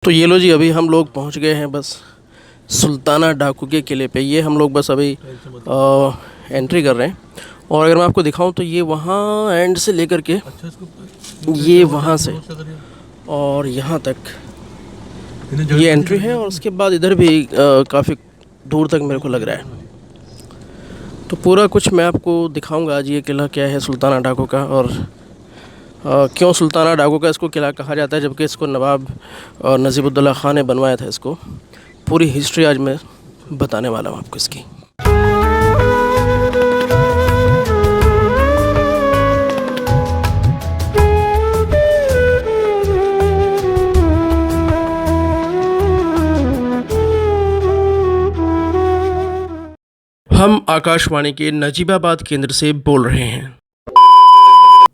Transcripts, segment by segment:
तो ये लो जी, अभी हम लोग पहुंच गए हैं बस सुल्ताना डाकू के किले पे। ये हम लोग बस अभी एंट्री कर रहे हैं। और अगर मैं आपको दिखाऊं तो ये वहाँ एंड से लेकर के ये वहाँ से और यहाँ तक ये एंट्री है। और उसके बाद इधर भी काफ़ी दूर तक मेरे को लग रहा है। तो पूरा कुछ मैं आपको दिखाऊंगा आज ये किला क्या है सुल्ताना डाकू का, और क्यों सुल्ताना डाकू का इसको किला कहा जाता है, जबकि इसको नवाब नजीबुद्दौला ख़ान ने बनवाया था। इसको पूरी हिस्ट्री आज मैं बताने वाला हूँ आपको इसकी। हम आकाशवाणी के नजीबाबाद केंद्र से बोल रहे हैं।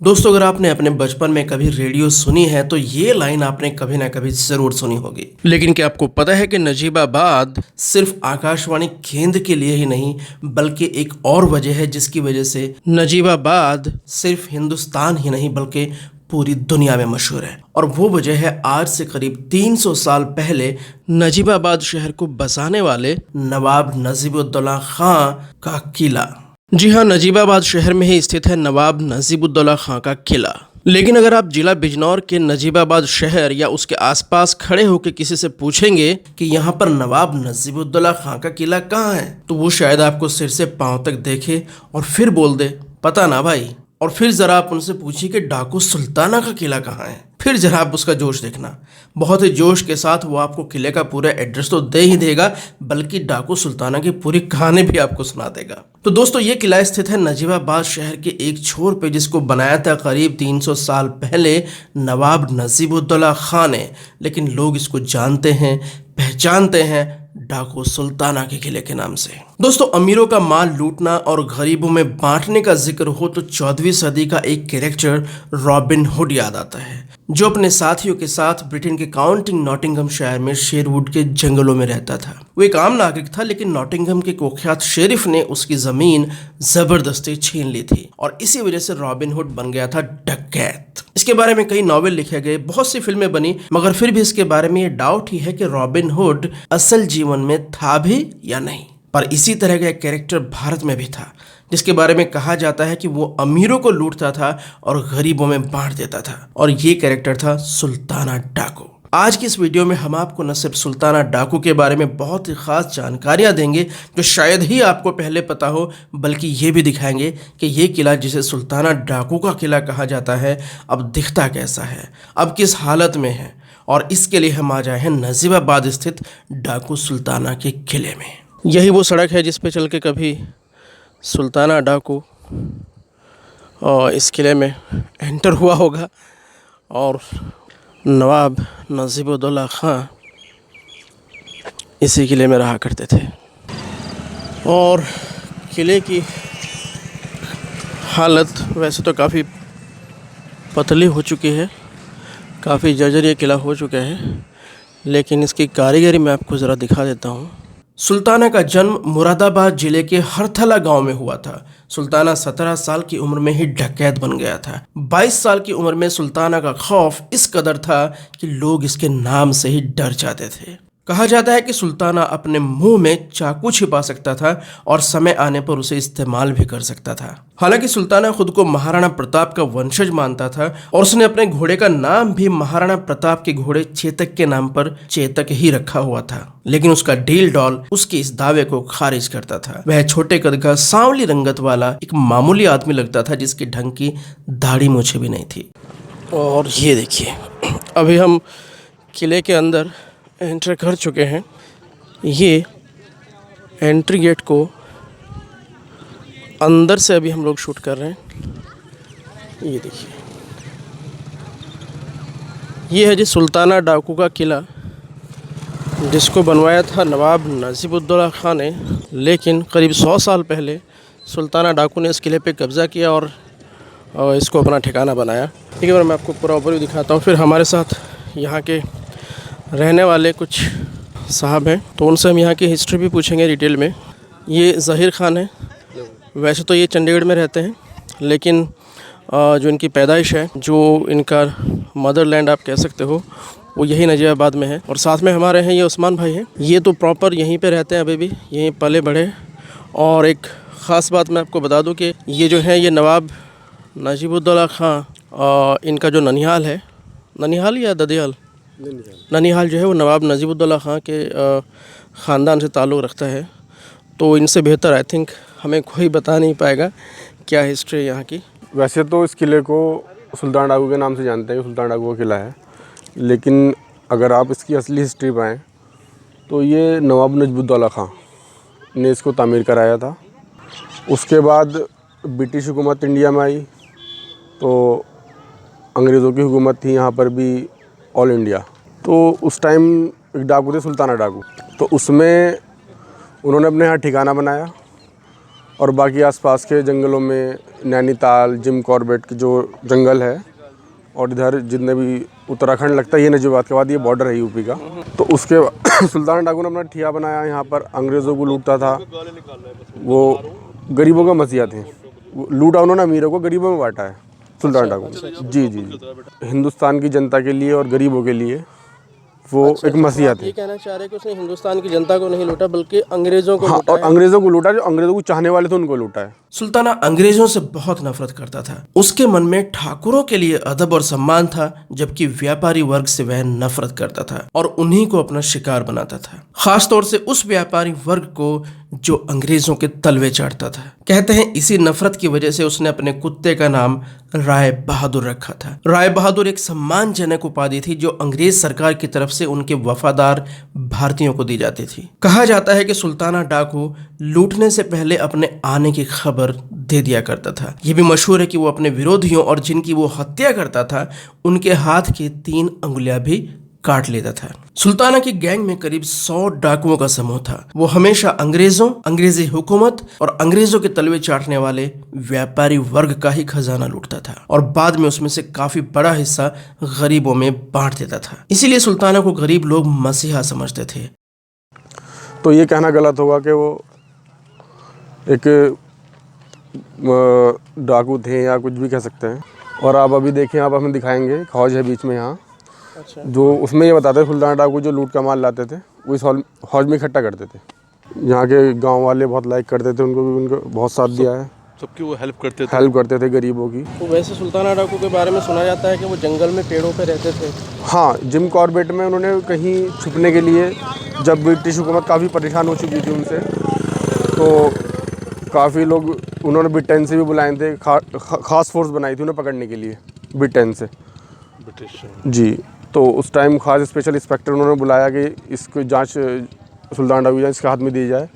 दोस्तों, अगर आपने अपने बचपन में कभी रेडियो सुनी है तो ये लाइन आपने कभी ना कभी जरूर सुनी होगी। लेकिन क्या आपको पता है कि नजीबाबाद सिर्फ आकाशवाणी केंद्र के लिए ही नहीं, बल्कि एक और वजह है जिसकी वजह से नजीबाबाद सिर्फ हिंदुस्तान ही नहीं बल्कि पूरी दुनिया में मशहूर है। और वो वजह है आज से करीब 300 साल पहले नजीबाबाद शहर को बसाने वाले नवाब नजीबुद्दौला खां का किला। जी हाँ, नजीबाबाद शहर में ही स्थित है नवाब नजीबुद्दौला खां का किला। लेकिन अगर आप जिला बिजनौर के नजीबाबाद शहर या उसके आसपास खड़े होकर किसी से पूछेंगे कि यहाँ पर नवाब नजीबुद्दौला खां का किला कहाँ है, तो वो शायद आपको सिर से पांव तक देखे और फिर बोल दे पता ना भाई। और फिर जरा आप उनसे पूछिए कि डाकू सुल्ताना का किला कहाँ है, फिर जरा आप उसका जोश देखना। बहुत ही जोश के साथ वो आपको किले का पूरा एड्रेस तो दे ही देगा, बल्कि डाकू सुल्ताना की पूरी कहानी भी आपको सुना देगा। तो दोस्तों, ये किला स्थित है नजीबाबाद शहर के एक छोर पे, जिसको बनाया था करीब 300 साल पहले नवाब नजीबुद्दौला खां ने। लेकिन लोग इसको जानते हैं, पहचानते हैं डाकू सुल्ताना के किले के नाम से। दोस्तों, अमीरों का माल लूटना और गरीबों में बांटने का जिक्र हो तो 14वीं सदी का एक कैरेक्टर रॉबिन हुड याद आता है, जो अपने साथियों के साथ ब्रिटेन के काउंटी नॉटिंघमशायर में शेरवुड के जंगलों में रहता था। वो एक आम नागरिक था, लेकिन नॉटिंघम के कुख्यात शेरिफ ने उसकी जमीन जबरदस्ती छीन ली थी और इसी वजह से रॉबिन हुड बन गया था डकैत। इसके बारे में कई नॉवेल लिखे गए, बहुत सी फिल्में बनी, मगर फिर भी इसके बारे में ये डाउट ही है कि रॉबिन हुड असल जीवन में था भी या नहीं। पर इसी तरह का एक कैरेक्टर भारत में भी था, जिसके बारे में कहा जाता है कि वो अमीरों को लूटता था और गरीबों में बांट देता था, और ये कैरेक्टर था सुल्ताना डाकू। आज की इस वीडियो में हम आपको न सिर्फ सुल्ताना डाकू के बारे में बहुत ही खास जानकारियां देंगे जो शायद ही आपको पहले पता हो, बल्कि ये भी दिखाएंगे कि ये किला जिसे सुल्ताना डाकू का किला कहा जाता है अब दिखता कैसा है, अब किस हालत में है। और इसके लिए हम आ जाए हैं नजीबाबाद स्थित डाकू सुल्ताना के किले में। यही वो सड़क है जिस पे चल के कभी सुल्ताना डाकू और इस किले में एंटर हुआ होगा, और नवाब नजीबुद्दौला खां इसी किले में रहा करते थे। और किले की हालत वैसे तो काफ़ी पतली हो चुकी है, काफ़ी जर्जर ये किला हो चुका है, लेकिन इसकी कारीगरी मैं आपको ज़रा दिखा देता हूँ। सुल्ताना का जन्म मुरादाबाद जिले के हरथला गांव में हुआ था। सुल्ताना 17 साल की उम्र में ही डकैत बन गया था। 22 साल की उम्र में सुल्ताना का खौफ इस कदर था कि लोग इसके नाम से ही डर जाते थे। कहा जाता है कि सुल्ताना अपने मुंह में चाकू छिपा सकता था और समय आने पर उसे इस्तेमाल भी कर सकता था। हालांकि सुल्ताना खुद को महाराणा प्रताप का वंशज मानता था और उसने अपने घोड़े का नाम भी महाराणा प्रताप के घोड़े चेतक के नाम पर चेतक ही रखा हुआ था। लेकिन उसका डील डॉल उसके इस दावे को खारिज करता था। वह छोटे कद का सांवली रंगत वाला एक मामूली आदमी लगता था, जिसके ढंग की दाढ़ी मूछें भी नहीं थी। और ये देखिए, अभी हम किले के अंदर एंटर कर चुके हैं। ये एंट्री गेट को अंदर से अभी हम लोग शूट कर रहे हैं। ये देखिए, ये है जी सुल्ताना डाकू का किला, जिसको बनवाया था नवाब नजीबुद्दौला खां ने। लेकिन करीब 100 साल पहले सुल्ताना डाकू ने इस किले पे कब्ज़ा किया और इसको अपना ठिकाना बनाया। ठीक है, मैं आपको पूरा ओवरव्यू दिखाता हूँ। फिर हमारे साथ यहाँ के रहने वाले कुछ साहब हैं, तो उनसे हम यहाँ की हिस्ट्री भी पूछेंगे डिटेल में। ये ज़हीर खान है, वैसे तो ये चंडीगढ़ में रहते हैं, लेकिन जो इनकी पैदाइश है, जो इनका मदरलैंड आप कह सकते हो, वो यही नजीबाबाद में है। और साथ में हमारे हैं ये उस्मान भाई हैं, ये तो प्रॉपर यहीं पे रहते हैं, अभी भी यहीं पले बढ़े। और एक ख़ास बात मैं आपको बता दूं कि ये जो है ये नवाब नजीबुद्दौला खां, इनका जो ननिहाल है, ननिहाल या ददियाल, ननिहाल जो है वो नवाब नजीबुद्दौला खां के ख़ानदान से ताल्लुक़ रखता है। तो इनसे बेहतर आई थिंक हमें कोई बता नहीं पाएगा क्या हिस्ट्री है यहाँ की। वैसे तो इस किले को सुल्तान डाकू के नाम से जानते हैं, सुल्तान डाकू का किला है, लेकिन अगर आप इसकी असली हिस्ट्री पाएँ तो ये नवाब नजीबुद्दौला खां ने इसको तामीर कराया था। उसके बाद ब्रिटिश हुकूमत इंडिया में आई तो अंग्रेज़ों की हुकूमत थी यहाँ पर भी, ऑल इंडिया। तो उस टाइम एक डाकू थे सुल्ताना डाकू, तो उसमें उन्होंने अपने यहाँ ठिकाना बनाया और बाकी आसपास के जंगलों में नैनीताल, जिम कॉर्बेट की जो जंगल है और इधर जितने भी उत्तराखंड लगता है, ये नजीबाबाद के बाद ये बॉर्डर है यूपी का। तो उसके बाद सुल्तान डाकू ने अपना ठिया बनाया, यहाँ पर अंग्रेज़ों को लूटता था। वो गरीबों का मसीहा थे, लूटा उन्होंने अमीरों को, गरीबों में बांटा है सुल्तान डाकू। जी जी जी, हिंदुस्तान की जनता के लिए और गरीबों के लिए वो एक मसीहा थे। ये कहना चाह रहे हैं कि उसने हिंदुस्तान की जनता को नहीं लूटा बल्कि अंग्रेज़ों को हाँ, लूटा और है। अंग्रेज़ों को लूटा, जो अंग्रेज़ों को चाहने वाले थे उनको लूटा है। सुल्ताना अंग्रेजों से बहुत नफरत करता था। उसके मन में ठाकुरों के लिए अदब और सम्मान था, जबकि व्यापारी वर्ग से वह नफरत करता था और उन्हीं को अपना शिकार बनाता था, खास तौर से उस व्यापारी वर्ग को जो अंग्रेजों के तलवे चढ़ता था। कहते हैं इसी नफरत की वजह से उसने अपने कुत्ते का नाम राय बहादुर रखा था। राय बहादुर एक सम्मानजनक उपाधि थी जो अंग्रेज सरकार की तरफ से उनके वफादार भारतीयों को दी जाती थी। कहा जाता है कि सुल्ताना डाकू लूटने से पहले अपने आने की खबर दे दिया करता था। यह भी मशहूर है कि वो अपने विरोधियों और जिनकी वो हत्या करता था उनके हाथ की 3 अंगुलियां भी काट लेता था। सुल्ताना की गैंग में करीब 100 डाकुओं का समूह था। वो हमेशा अंग्रेजों, अंग्रेजी हुकूमत और अंग्रेजों के तलवे चाटने वाले व्यापारी वर्ग का ही खजाना लूटता था और बाद में उसमें से काफी बड़ा हिस्सा गरीबों में बांट देता था। इसीलिए सुल्ताना को गरीब लोग मसीहा समझते थे। तो ये कहना गलत होगा कि वो एक डाकू थे या कुछ भी कह सकते हैं। और आप अभी देखें, आप हमें दिखाएंगे, हौज है बीच में यहाँ। अच्छा। जो उसमें ये बताते थे सुल्तान डाकू जो लूट का माल लाते थे वो इस हौज में इकट्ठा करते थे। यहाँ के गांव वाले बहुत लाइक करते थे उनको भी, उनको बहुत साथ दिया है, सबकी वो हेल्प करते थे गरीबों की। तो वैसे सुल्ताना डाकू के बारे में सुना जाता है कि वो जंगल में पेड़ों पे रहते थे। हाँ, जिम कॉर्बेट में उन्होंने कहीं छुपने के लिए, जब ब्रिटिश हुकूमत काफ़ी परेशान हो चुकी थी उनसे, तो काफ़ी लोग उन्होंने ब्रिटेन से भी बुलाए थे, खास फोर्स बनाई थी उन्हें पकड़ने के लिए ब्रिटेन से, ब्रिटिश जी। तो उस टाइम खास स्पेशल इंस्पेक्टर उन्होंने बुलाया कि इसको जांच सुल्तान डाकू जांच इसके हाथ में दी जाए।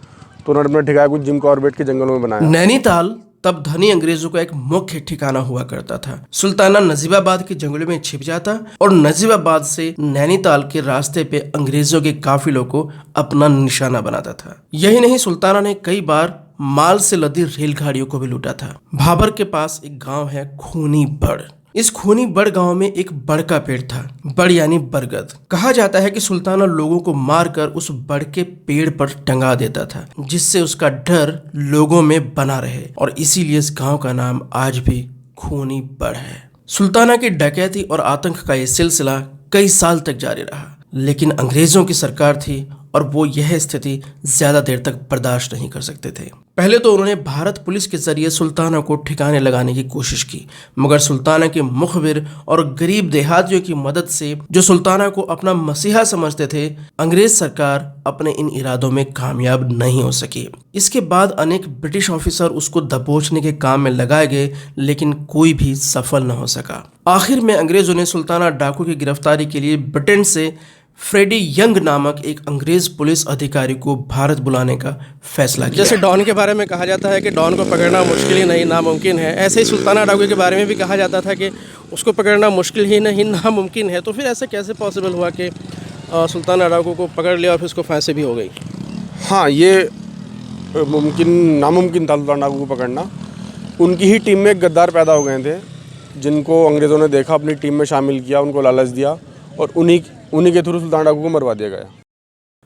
तो उन्होंने अपना ठिकाना कुछ जिम कॉर्बेट के जंगलों में बनाया। नैनीताल तब धनी अंग्रेजों का एक मुख्य ठिकाना हुआ करता था। सुल्ताना नजीबाबाद के जंगलों में छिप जाता और नजीबाबाद से नैनीताल के रास्ते पे अंग्रेजों के काफिलों को अपना निशाना बनाता था। यही नहीं, सुल्ताना ने कई बार माल से लदी रेलगाड़ियों को भी लूटा था। भाबर के पास एक गांव है खूनी बड़। इस खूनी बड़ गांव में एक बड़ का पेड़ था। बड़ यानी बरगद। कहा जाता है कि सुल्ताना लोगों को मारकर उस बड़ के पेड़ पर टंगा देता था, जिससे उसका डर लोगों में बना रहे, और इसीलिए इस गांव का नाम आज भी खूनी बड़ है। सुल्ताना की डकैती और आतंक का यह सिलसिला कई साल तक जारी रहा, लेकिन अंग्रेजों की सरकार थी और वो यह स्थिति ज्यादा देर तक बर्दाश्त नहीं कर सकते थे। पहले तो उन्होंने भारत पुलिस के जरिए सुल्ताना को ठिकाने लगाने की कोशिश की, मगर सुल्ताना के मुखबिर और गरीब देहातियों की मदद से, जो सुल्ताना को अपना मसीहा समझते थे, अंग्रेज सरकार अपने इन इरादों में कामयाब नहीं हो सकी। इसके बाद अनेक ब्रिटिश ऑफिसर उसको दबोचने के काम में लगाए गए, लेकिन कोई भी सफल न हो सका। आखिर में अंग्रेजों ने सुल्ताना डाकू की गिरफ्तारी के लिए ब्रिटेन से फ्रेडी यंग नामक एक अंग्रेज पुलिस अधिकारी को भारत बुलाने का फैसला किया। जैसे डॉन के बारे में कहा जाता है कि डॉन को पकड़ना मुश्किल ही नहीं नामुमकिन है, ऐसे ही सुल्ताना डाकू के बारे में भी कहा जाता था कि उसको पकड़ना मुश्किल ही नहीं नामुमकिन है। तो फिर ऐसे कैसे पॉसिबल हुआ कि सुल्ताना डाकू को पकड़ लिया और फिर उसको फांसी भी हो गई? हाँ, ये नामुमकिन था सुल्तान डाकू को पकड़ना। उनकी ही टीम में एक गद्दार पैदा हो गए थे, जिनको अंग्रेज़ों ने देखा, अपनी टीम में शामिल किया, उनको लालच दिया और उन्हीं के थ्रू सुल्तान डाकू को मरवा दिया गया।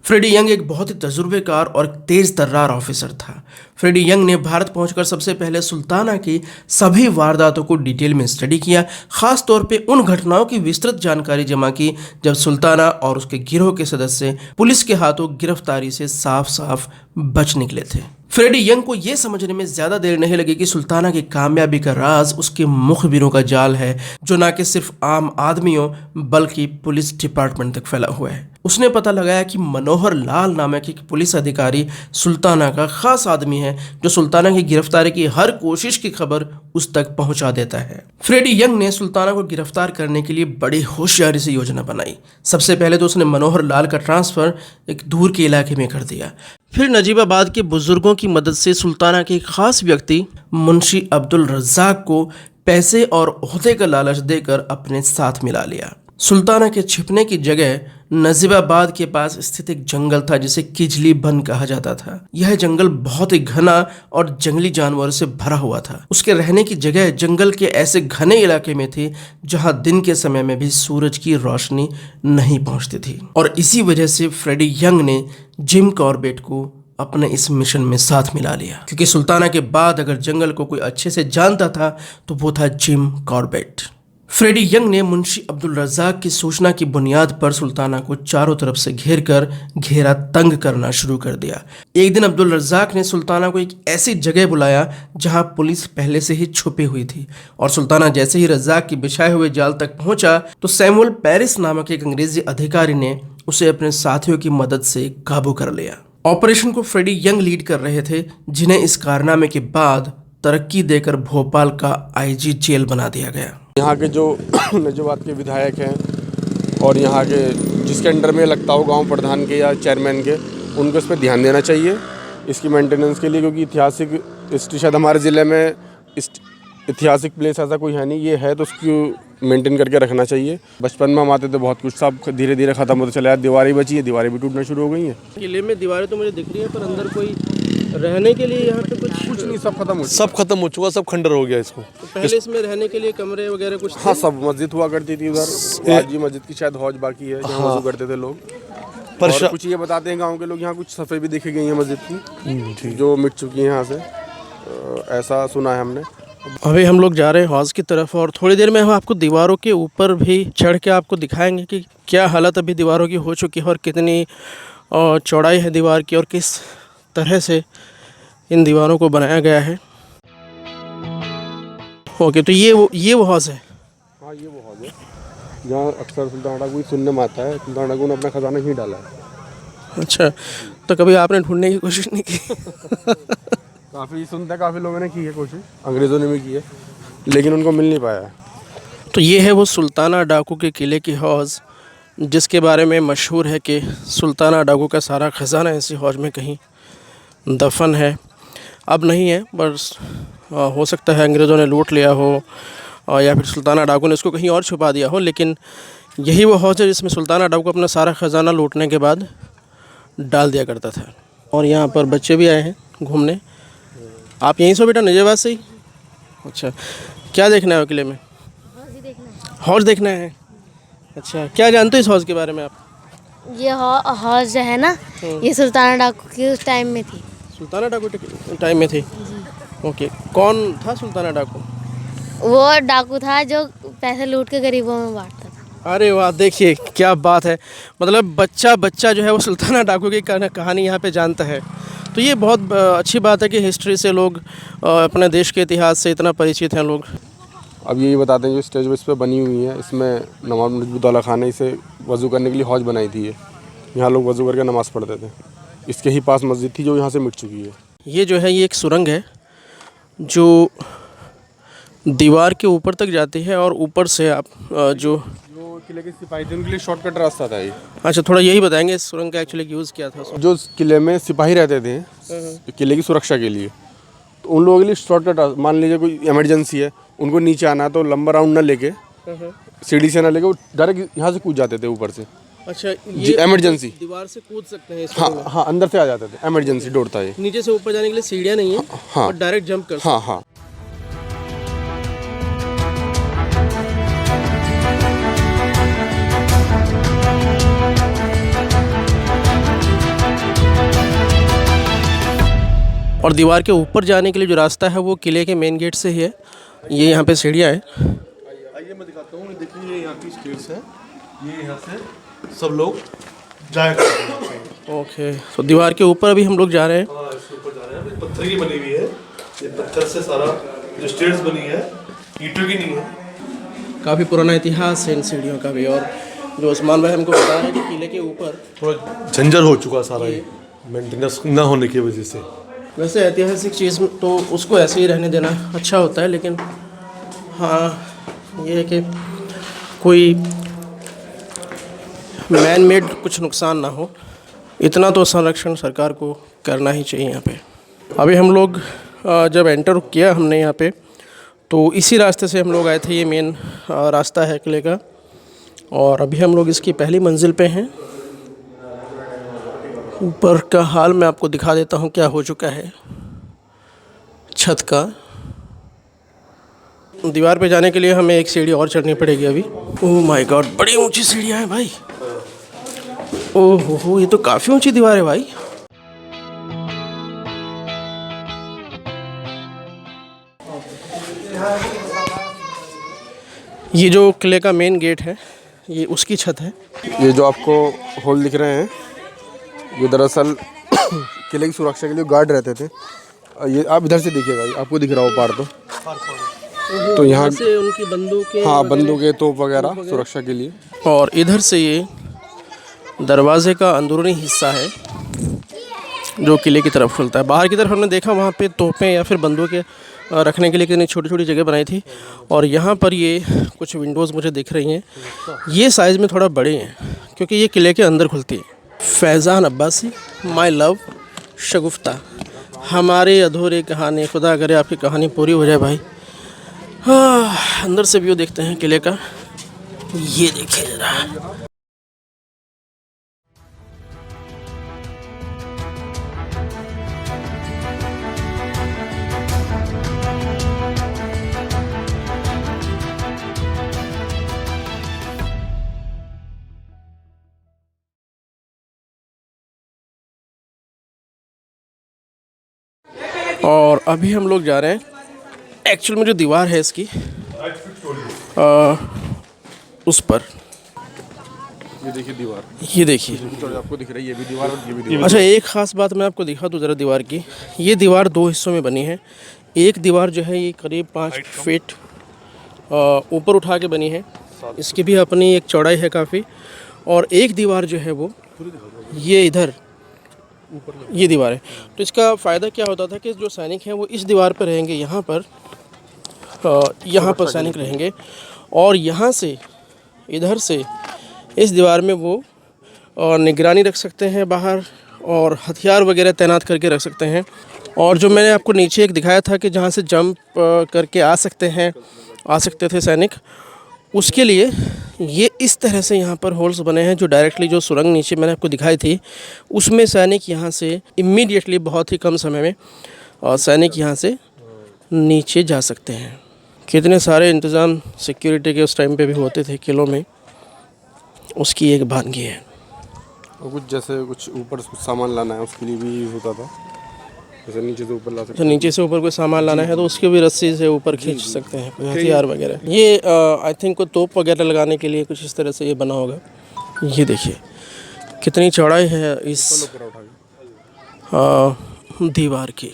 फ्रेडी यंग एक बहुत ही तजुर्बेकार और तेज तर्रार ऑफिसर था। फ्रेडी यंग ने भारत पहुंचकर सबसे पहले सुल्ताना की सभी वारदातों को डिटेल में स्टडी किया, खास तौर पे उन घटनाओं की विस्तृत जानकारी जमा की जब सुल्ताना और उसके गिरोह के सदस्य पुलिस के हाथों गिरफ्तारी से साफ साफ बच निकले थे। फ्रेडी यंग को यह समझने में ज्यादा देर नहीं लगी कि सुल्ताना की कामयाबी का राज उसके मुखबिरों का जाल है, जो न कि सिर्फ आम आदमियों बल्कि पुलिस डिपार्टमेंट तक फैला हुआ है। उसने पता लगाया कि मनोहर लाल नामक एक पुलिस अधिकारी सुल्ताना का खास आदमी है, जो सुल्ताना की गिरफ्तारी की हर कोशिश की खबर उस तक पहुंचा देता है। फ्रेडी यंग ने सुल्ताना को गिरफ्तार करने के लिए बड़ी होशियारी से योजना बनाई। सबसे पहले तो उसने मनोहर लाल का ट्रांसफर एक दूर के इलाके में कर दिया। फिर नजीबाबाद के बुजुर्गों की मदद से सुल्ताना के एक खास व्यक्ति मुंशी अब्दुल रज्जाक को पैसे और ओहदे का लालच देकर अपने साथ मिला लिया। सुल्ताना के छिपने की जगह नजीबाबाद के पास स्थित एक जंगल था जिसे किजली बन कहा जाता था। यह जंगल बहुत ही घना और जंगली जानवरों से भरा हुआ था। उसके रहने की जगह जंगल के ऐसे घने इलाके में थी जहां दिन के समय में भी सूरज की रोशनी नहीं पहुंचती थी। और इसी वजह से फ्रेडी यंग ने जिम कॉर्बेट को अपने इस मिशन में साथ मिला लिया, क्योंकि सुल्ताना के बाद अगर जंगल को कोई अच्छे से जानता था तो वो था जिम कॉर्बेट। फ्रेडी यंग ने मुंशी अब्दुल रज्जाक की सूचना की बुनियाद पर सुल्ताना को चारों तरफ से घेरा तंग करना शुरू कर दिया। एक दिन अब्दुल रज्जाक ने सुल्ताना को एक ऐसी जगह बुलाया जहां पुलिस पहले से ही छुपी हुई थी, और सुल्ताना जैसे ही रज्जाक की बिछाए हुए जाल तक पहुंचा तो सैमुअल पेरिस नामक एक अंग्रेजी अधिकारी ने उसे अपने साथियों की मदद से काबू कर लिया। ऑपरेशन को फ्रेडी यंग लीड कर रहे थे, जिन्हें इस कारनामे के बाद तरक्की देकर भोपाल का आईजी जेल बना दिया गया। यहाँ के जो नजीबाबाद के विधायक हैं और यहाँ के जिसके अंडर में लगता हो गांव प्रधान के या चेयरमैन के, उनको इस पर ध्यान देना चाहिए इसकी मेंटेनेंस के लिए, क्योंकि ऐतिहासिक हिस्ट्री शायद हमारे ज़िले में ऐतिहासिक प्लेस ऐसा कोई है नहीं, ये है तो उसकी मेंटेन करके रखना चाहिए। बचपन में हम आते थे बहुत कुछ, सब धीरे धीरे ख़त्म होते चला। दीवारें बची है, दीवारें भी टूटना शुरू हो गई हैं। किले में दीवारें तो मुझे दिख रही है, पर अंदर कोई रहने के लिए यहाँ पे कुछ नहीं, सब खत्म हो चुका, सब खंडर हो गया इसको। तो पहले इसमें रहने के लिए कमरे वगैरह कुछ थे? हाँ, सब मस्जिद हुआ करती थी उधर। आज जी मस्जिद की शायद हौज बाकी है जहाँ वज़ू करते थे लोग। पर कुछ ये बताते हैं गांव के लोग, यहाँ कुछ सफ़ेद भी देखी गई है मस्जिद की जो मिट चुकी है यहाँ से, ऐसा सुना है हमने। अभी हम लोग जा रहे हैं हौज की तरफ, और थोड़ी देर में हम आपको दीवारों के ऊपर भी चढ़ के आपको दिखाएंगे कि क्या हालत अभी दीवारों की हो चुकी है और कितनी चौड़ाई है दीवार की और किस तरह से इन दीवारों को बनाया गया है। ओके, तो ये वो हौज है। हाँ, ये वो हौज है जहाँ अक्सर सुल्तान डाकू सुनने में आता है सुल्तान डाकू ने अपना खजाना ही डाला है। अच्छा, तो कभी आपने ढूंढने की कोशिश नहीं की? काफ़ी सुनते हैं, काफ़ी लोगों ने की है कोशिश, अंग्रेज़ों ने भी की है, लेकिन उनको मिल नहीं पाया। तो ये है वो सुल्ताना डाकू के किले की हौज़, जिसके बारे में मशहूर है कि सुल्ताना डाकू का सारा ख़जाना इसी हौज़ में कहीं दफन है। अब नहीं है, बस हो सकता है अंग्रेज़ों ने लूट लिया हो या फिर सुल्ताना डाकू ने इसको कहीं और छुपा दिया हो, लेकिन यही वो हौज़ है जिसमें सुल्ताना डाकू अपना सारा ख़जाना लूटने के बाद डाल दिया करता था। और यहाँ पर बच्चे भी आए हैं घूमने। आप यहीं से बेटा, नजीबाबाद से ही? अच्छा, क्या देखना है किले में? हौज़ देखना है। अच्छा, क्या जानते हो इस हौज़ के बारे में आप? ये हौज़ जो है ना, ये सुल्ताना डाकू की उस टाइम में थी। सुल्ताना डाकू के टाइम में थी? ओके, कौन था सुल्ताना डाकू? वो डाकू था जो पैसे लूट के गरीबों में बांटता था। अरे वाह, देखिए क्या बात है। मतलब बच्चा जो है वो सुल्ताना डाकू की कहानी यहाँ पे जानता है। तो ये बहुत अच्छी बात है कि हिस्ट्री से लोग अपने देश के इतिहास से इतना परिचित हैं लोग। अब यही बताते हैं जो स्टेज इस पर बनी हुई है, इसमें नवाब नजबुद्दौला खान ने इसे वज़ू करने के लिए हौज बनाई थी। यहाँ लोग वज़ू करके नमाज़ पढ़ते थे। इसके ही पास मस्जिद थी जो यहाँ से मिट चुकी है। ये जो है ये एक सुरंग है जो दीवार के ऊपर तक जाती है, और ऊपर से आप जो किले के सिपाही थे उनके लिए शॉर्टकट रास्ता था ये। अच्छा, थोड़ा यही बताएंगे इस सुरंग का एक्चुअली यूज़ क्या था? जो किले में सिपाही रहते थे किले की सुरक्षा के लिए, तो उन लोगों के लिए शॉर्टकट, मान लीजिए कोई इमरजेंसी है, उनको नीचे आना है तो लंबा राउंड ना लेके, सीढ़ी से ना लेके, वो डायरेक्ट यहाँ से कूद जाते थे ऊपर से। अच्छा, ये इमरजेंसी दीवार से कूद सकते हैं? हाँ हाँ, अंदर से आ जाते थे, इमरजेंसी डोर था ये। नीचे से ऊपर जाने के लिए सीढ़ियाँ नहीं है? हाँ, और डायरेक्ट जंप कर सकते? हाँ हाँ। और दीवार के ऊपर जाने के लिए जो रास्ता है वो किले के मेन गेट से ही है। ये यहाँ पे सीढ़ियाँ हैं। आइए मैं दिखाता हूँ, देखिए ये यहाँ की स्टेयर्स है, ये यहाँ से सब लोग जाया करते हैं। ओके, तो दीवार के ऊपर अभी हम लोग जा रहे हैं। हाँ, इसके ऊपर जा रहे हैं। ये पत्थर की बनी हुई है, ये पत्थर से सारा जो स्टेयर्स बनी है ईंटों की नहीं है। काफ़ी पुराना इतिहास है इन सीढ़ियों का भी। और जो उस्मान भाई हमको बता रहे हैं कि किले के ऊपर थोड़ा झंझर हो चुका सारा ये मेंटेनेंस ना होने की वजह से। वैसे ऐतिहासिक चीज़ तो उसको ऐसे ही रहने देना अच्छा होता है, लेकिन हाँ ये है कि कोई मैन मेड कुछ नुकसान ना हो, इतना तो संरक्षण सरकार को करना ही चाहिए यहाँ पे। अभी हम लोग जब एंटर किया हमने यहाँ पे, तो इसी रास्ते से हम लोग आए थे। ये मेन रास्ता है किले का, और अभी हम लोग इसकी पहली मंजिल पे हैं। ऊपर का हाल मैं आपको दिखा देता हूँ क्या हो चुका है छत का। दीवार पे जाने के लिए हमें एक सीढ़ी और चढ़नी पड़ेगी अभी। ओह माय गॉड, बड़ी ऊंची सीढ़ियाँ हैं भाई। ओह हो, ये तो काफ़ी ऊंची दीवार है भाई। ये जो किले का मेन गेट है ये उसकी छत है। ये जो आपको होल दिख रहे हैं ये दरअसल किले की सुरक्षा के लिए गार्ड रहते थे। ये आप इधर से देखिएगा, ये आपको दिख रहा हो पार तो यहाँ से उनकी बंदूकें, हाँ बंदूकें तोप वगैरह सुरक्षा के लिए। और इधर से ये दरवाजे का अंदरूनी हिस्सा है जो किले की तरफ खुलता है। बाहर की तरफ हमने देखा वहाँ पे तोपें या फिर बंदूकें रखने के लिए कितनी छोटी छोटी जगह बनाई थी। और यहाँ पर ये कुछ विंडोज़ मुझे दिख रही हैं, ये साइज़ में थोड़ा बड़े हैं क्योंकि ये किले के अंदर खुलती है। फैज़ान अब्बासी, माय लव शगुफ्ता, हमारी अधूरी कहानी, खुदा करे आपकी कहानी पूरी हो जाए भाई। हाँ, अंदर से व्यू देखते हैं किले का, ये देखिए ज़रा। और अभी हम लोग जा रहे हैं, एक्चुअल में जो दीवार है इसकी उस पर, ये देखिए दीवार, ये देखिए आपको दिख रही है ये भी दीवार और ये भी दीवार। अच्छा, एक ख़ास बात मैं आपको दिखा दूँ ज़रा दीवार की। ये दीवार दो हिस्सों में बनी है। एक दीवार जो है ये करीब 5 फीट ऊपर उठा के बनी है, इसकी भी अपनी एक चौड़ाई है काफ़ी। और एक दीवार जो है वो ये इधर ये दीवार है। तो इसका फ़ायदा क्या होता था कि जो सैनिक हैं वो इस दीवार पर रहेंगे, यहाँ पर सैनिक रहेंगे, और यहाँ से इधर से इस दीवार में वो निगरानी रख सकते हैं बाहर, और हथियार वगैरह तैनात करके रख सकते हैं। और जो मैंने आपको नीचे एक दिखाया था कि जहाँ से जंप करके आ सकते थे सैनिक, उसके लिए ये इस तरह से यहाँ पर होल्स बने हैं जो डायरेक्टली जो सुरंग नीचे मैंने आपको दिखाई थी उसमें सैनिक यहाँ से इमीडिएटली बहुत ही कम समय में सैनिक यहाँ से नीचे जा सकते हैं। कितने सारे इंतज़ाम सिक्योरिटी के उस टाइम पे भी होते थे किलों में, उसकी एक भानगी है। और कुछ जैसे कुछ ऊपर कुछ सामान लाना है उसके लिए भी यूज़ होता था, जैसे नीचे से ऊपर ला सकते तो नीचे से ऊपर कोई सामान लाना है तो उसकी भी रस्सी से ऊपर खींच सकते हैं, कोई हथियार वगैरह। ये आई थिंक को तोप वगैरह लगाने के लिए कुछ इस तरह से ये बना होगा। ये देखिए कितनी चौड़ाई है इस दीवार की।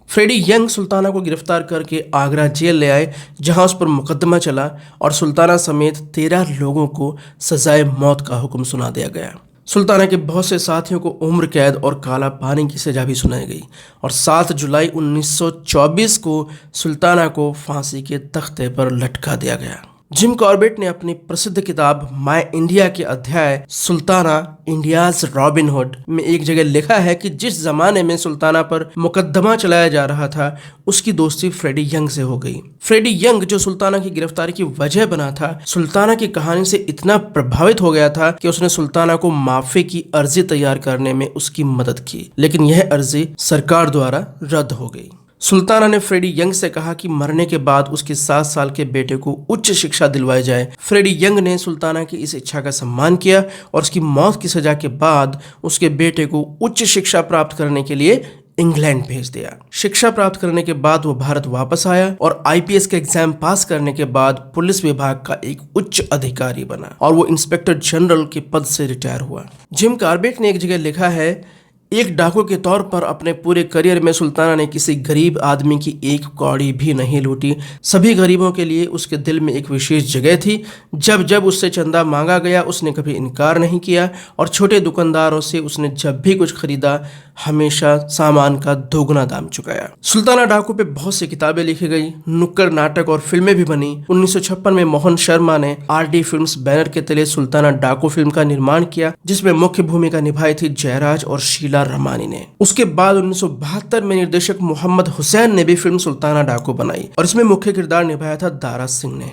फ्रेडी यंग सुल्ताना को गिरफ्तार करके आगरा जेल ले आए, जहां उस पर मुकदमा चला और सुल्ताना समेत 13 लोगों को सजाए मौत का हुक्म सुना दिया गया। सुल्ताना के बहुत से साथियों को उम्र कैद और काला पानी की सजा भी सुनाई गई, और 7 जुलाई 1924 को सुल्ताना को फांसी के तख्ते पर लटका दिया गया। जिम कॉर्बेट ने अपनी प्रसिद्ध किताब माय इंडिया के अध्याय सुल्ताना इंडियाज रॉबिनहुड में एक जगह लिखा है कि जिस जमाने में सुल्ताना पर मुकदमा चलाया जा रहा था उसकी दोस्ती फ्रेडी यंग से हो गई। फ्रेडी यंग जो सुल्ताना की गिरफ्तारी की वजह बना था, सुल्ताना की कहानी से इतना प्रभावित हो गया था कि उसने सुल्ताना को माफी की अर्जी तैयार करने में उसकी मदद की, लेकिन यह अर्जी सरकार द्वारा रद्द हो गई। सुल्ताना ने फ्रेडी यंग से कहा कि मरने के बाद उसके 7 साल के बेटे को उच्च शिक्षा दिलवाई जाए। फ्रेडी यंग ने सुल्ताना की इस इच्छा का सम्मान किया और उसकी मौत की सजा के बाद उसके बेटे को उच्च शिक्षा प्राप्त करने के लिए इंग्लैंड भेज दिया। शिक्षा प्राप्त करने के बाद वो भारत वापस आया और आईपीएस के एग्जाम पास करने के बाद पुलिस विभाग का एक उच्च अधिकारी बना और वो इंस्पेक्टर जनरल के पद से रिटायर हुआ। जिम कार्बेट ने एक जगह लिखा है, एक डाकू के तौर पर अपने पूरे करियर में सुल्ताना ने किसी गरीब आदमी की एक कौड़ी भी नहीं लूटी। सभी गरीबों के लिए उसके दिल में एक विशेष जगह थी। जब जब उससे चंदा मांगा गया उसने कभी इनकार नहीं किया और छोटे दुकानदारों से उसने जब भी कुछ खरीदा हमेशा सामान का दोगुना दाम चुकाया। सुल्ताना डाकू पे बहुत सी किताबें लिखी गई, नुक्कड़ नाटक और फिल्में भी बनी। 1956 में मोहन शर्मा ने आरडी फिल्म्स बैनर के तले सुल्ताना डाकू फिल्म का निर्माण किया, जिसमें मुख्य भूमिका निभाई थी जयराज और शीला रमानी ने। उसके बाद 1972 में निर्देशक मोहम्मद हुसैन ने भी फिल्म सुल्ताना डाकू बनाई और इसमें मुख्य किरदार निभाया था दारा सिंह ने।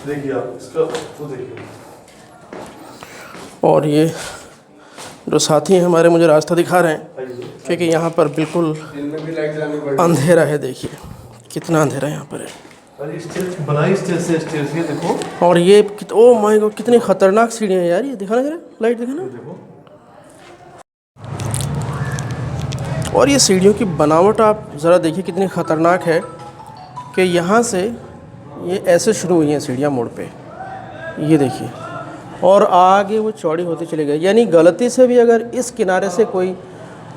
देखिए आप इसका तो देखिए। और ये जो साथी हैं हमारे मुझे रास्ता दिखा रहे हैं, क्योंकि यहाँ पर बिल्कुल अंधेरा है। देखिए कितना अंधेरा यहाँ पर है। अरे स्टेज बनाई स्टेज ये देखो। और ये ओ माय गॉड कितनी खतरनाक सीढ़ियाँ हैं यार। ये दिखाना जरा, लाइट दिखाना। और ये सीढ़ियों की बनावट आप ज़रा देखिए कितनी ख़तरनाक है कि यहाँ से ये ऐसे शुरू हुई हैं सीढ़ियाँ मोड़ पे, ये देखिए, और आगे वो चौड़ी होती चली गई। यानी गलती से भी अगर इस किनारे से कोई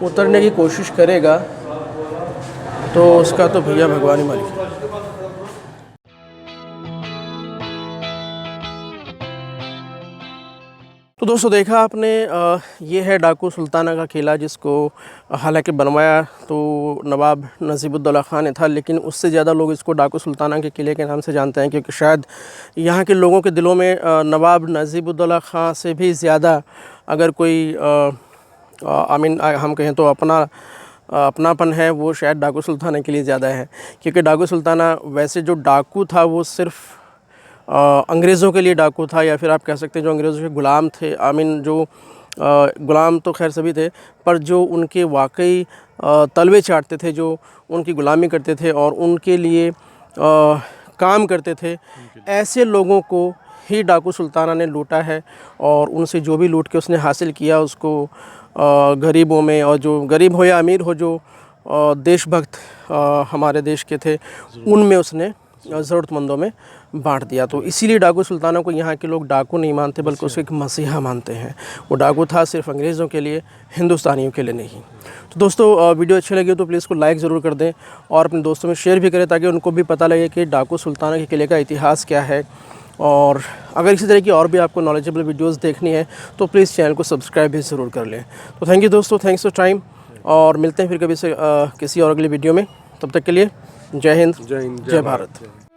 उतरने की कोशिश करेगा तो उसका तो भैया भगवान ही मालिक है। तो दोस्तों देखा आपने, ये है डाकू सुल्ताना का किला, जिसको हालांकि बनवाया तो नवाब नजीबुद्दौला खान ने था, लेकिन उससे ज़्यादा लोग इसको डाकू सुल्ताना के किले के नाम से जानते हैं, क्योंकि शायद यहाँ के लोगों के दिलों में नवाब नजीबुद्दौला खान से भी ज़्यादा अगर कोई हम कहें तो अपनापन है, वो शायद डाकू सुल्ताना के लिए ज़्यादा है। क्योंकि डाकू सुल्ताना वैसे जो डाकू था वो सिर्फ़ अंग्रेज़ों के लिए डाकू था, या फिर आप कह सकते हैं जो अंग्रेज़ों के ग़ुलाम थे। जो ग़ुलाम तो खैर सभी थे, पर जो उनके वाकई तलवे चाटते थे, जो उनकी ग़ुलामी करते थे और उनके लिए काम करते थे, ऐसे लोगों को ही डाकू सुल्ताना ने लूटा है। और उनसे जो भी लूट के उसने हासिल किया उसको गरीबों में, और जो गरीब हो या अमीर हो, जो देशभक्त हमारे देश के थे, उनमें उसने ज़रूरतमंदों में बांट दिया। तो इसीलिए डाकू सुल्ताना को यहाँ के लोग डाकू नहीं मानते, बल्कि उसे एक मसीहा मानते हैं। वो डाकू था सिर्फ अंग्रेज़ों के लिए, हिंदुस्तानियों के लिए नहीं। तो दोस्तों वीडियो अच्छी लगी तो प्लीज़ को लाइक ज़रूर कर दें और अपने दोस्तों में शेयर भी करें, ताकि उनको भी पता लगे कि डाकू सुल्ताना के किले का इतिहास क्या है। और अगर इसी तरह की और भी आपको नॉलेजेबल वीडियोज़ देखनी है तो प्लीज़ चैनल को सब्सक्राइब भी ज़रूर कर लें। तो थैंक यू दोस्तों, थैंक्स फॉर टाइम, और मिलते हैं फिर कभी से किसी और अगली वीडियो में। तब तक के लिए जय हिंद, जय भारत।